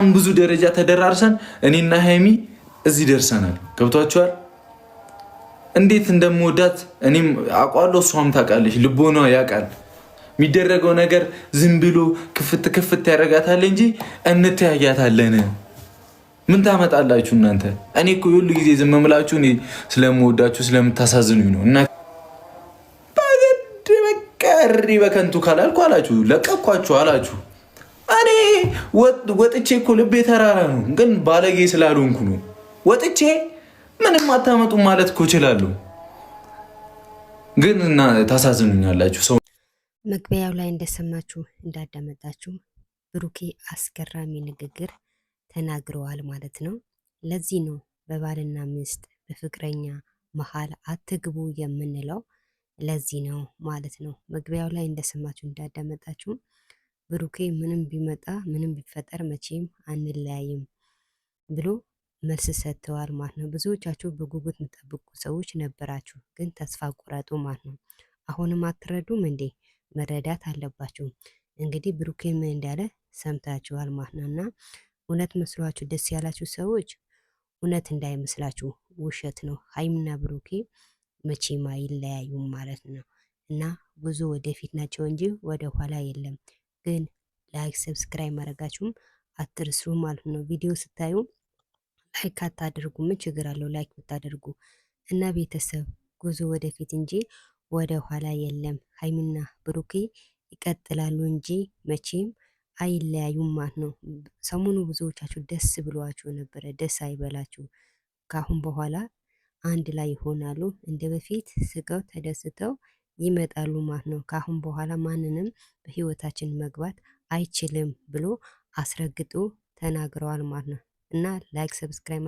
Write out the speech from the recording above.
ብዙ ደረጃ ተደራርሰን እኔና ሃይሚ እዚህ ደርሰናል። ገብቷችኋል? እንዴት እንደምወዳት እኔም አውቃለሁ፣ እሷም ታውቃለች፣ ልቦና ያውቃል። የሚደረገው ነገር ዝም ብሎ ክፍት ክፍት ያደርጋታል እንጂ እንተያያታለን። ምን ታመጣላችሁ እናንተ? እኔ እኮ ሁሉ ጊዜ ዝም ምላችሁ እኔ ስለምወዳችሁ ስለምታሳዝኑኝ ነው። እና በቀሪ በከንቱ ካላልኩ አላችሁ ለቀኳችሁ አላችሁ። እኔ ወጥቼ እኮ ልቤ ተራራ ነው፣ ግን ባለጌ ስላልሆንኩ ነው። ወጥቼ ምንም አታመጡም ማለት እኮ እችላለሁ፣ ግን እና ታሳዝኑኛላችሁ። ሰው መግቢያው ላይ እንደሰማችሁ እንዳዳመጣችሁ ብሩኬ አስገራሚ ንግግር ተናግረዋል ማለት ነው። ለዚህ ነው በባልና ሚስት በፍቅረኛ መሀል አትግቡ የምንለው ለዚህ ነው ማለት ነው። መግቢያው ላይ እንደሰማችሁ እንዳዳመጣችሁ ብሩኬ ምንም ቢመጣ ምንም ቢፈጠር መቼም አንለያይም ብሎ መልስ ሰጥተዋል ማለት ነው። ብዙዎቻችሁ በጉጉት የምጠብቁ ሰዎች ነበራችሁ፣ ግን ተስፋ ቆረጡ ማለት ነው። አሁንም አትረዱም እንዴ? መረዳት አለባችሁ። እንግዲህ ብሩኬ ምን እንዳለ ሰምታችኋል ማለት ነው። እና እውነት መስሏችሁ ደስ ያላችሁ ሰዎች እውነት እንዳይመስላችሁ ውሸት ነው። ሀይሚና ብሩኬ መቼም አይለያዩም ማለት ነው። እና ጉዞ ወደፊት ናቸው እንጂ ወደ ኋላ የለም። ግን ላይክ ሰብስክራይብ ማድረጋችሁም አትርሱ ማለት ነው። ቪዲዮ ስታዩ ላይክ አታደርጉ፣ ምን ችግር አለው ላይክ ብታደርጉ? እና ቤተሰብ ጉዞ ወደፊት እንጂ ወደ ኋላ የለም። ሀይሚና ብሩኬ ይቀጥላሉ እንጂ መቼም አይለያዩም ማለት ነው። ሰሞኑ ብዙዎቻችሁ ደስ ብሏችሁ ነበረ። ደስ አይበላችሁ። ካሁን በኋላ አንድ ላይ ይሆናሉ። እንደ በፊት ስቀው ተደስተው ይመጣሉ ማለት ነው። ካሁን በኋላ ማንንም በህይወታችን መግባት አይችልም ብሎ አስረግጦ ተናግረዋል ማለት ነው። እና ላይክ ሰብስክራይብ